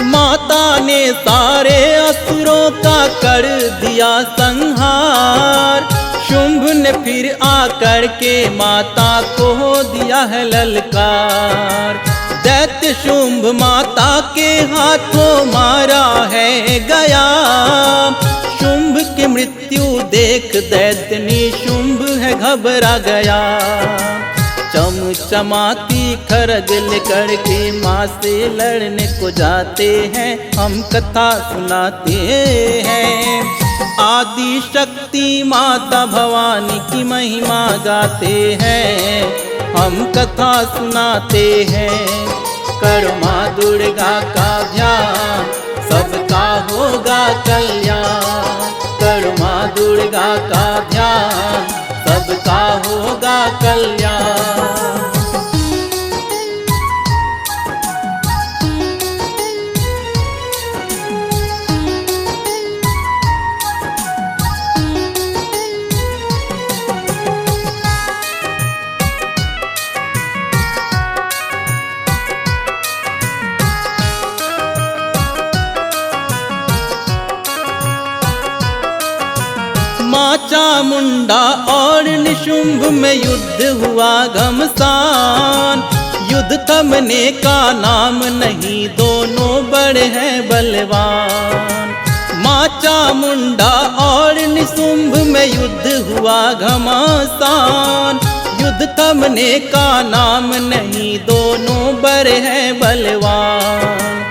माता ने सारे असुरों का कर दिया संहार। शुंभ ने फिर आकर के माता को दिया है ललकार। दैत्य शुंभ माता के हाथों मारा है गया। शुंभ की मृत्यु देख दैत्य निशुंभ है घबरा गया। चमचमाती खरग लेकर के माँ से लड़ने को जाते हैं, हम कथा सुनाते हैं। आदि शक्ति माता भवानी की महिमा गाते हैं, हम कथा सुनाते हैं। करो माँ दुर्गा का ध्यान, सबका होगा कल्याण। करो माँ दुर्गा का ध्यान, सबका होगा कल्याण। माँ चामुंडा और निशुंभ में युद्ध हुआ घमसान। युद्ध थमने का नाम नहीं, दोनों बड़े हैं बलवान। माँ चामुंडा और निशुंभ में युद्ध हुआ घमासान। युद्ध थमने का नाम नहीं, दोनों बड़े हैं बलवान।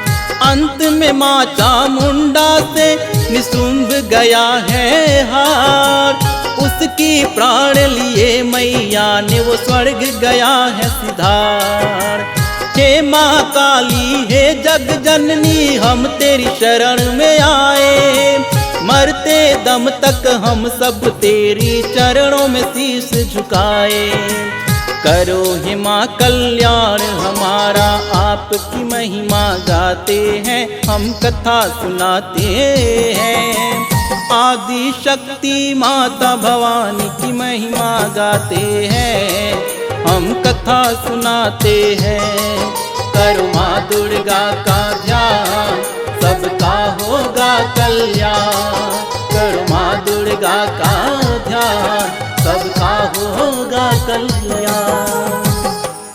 अंत में माँ चामुंडा से निशुंभ गया है हार। उसकी प्राण लिए मैया ने वो स्वर्ग गया है सिधार। हे माँ काली हे जग जननी, हम तेरी शरण में आए। मरते दम तक हम सब तेरी चरणों में शीश झुकाए। करो हे माँ कल्याण हमारा, आपकी महिमा गाते हैं, हम कथा सुनाते हैं। आदि शक्ति माता भवानी की महिमा गाते हैं, हम कथा सुनाते हैं। करो माँ दुर्गा का ध्यान, सबका होगा कल्याण। करो माँ दुर्गा का ध्यान, सबका होगा कल्याण।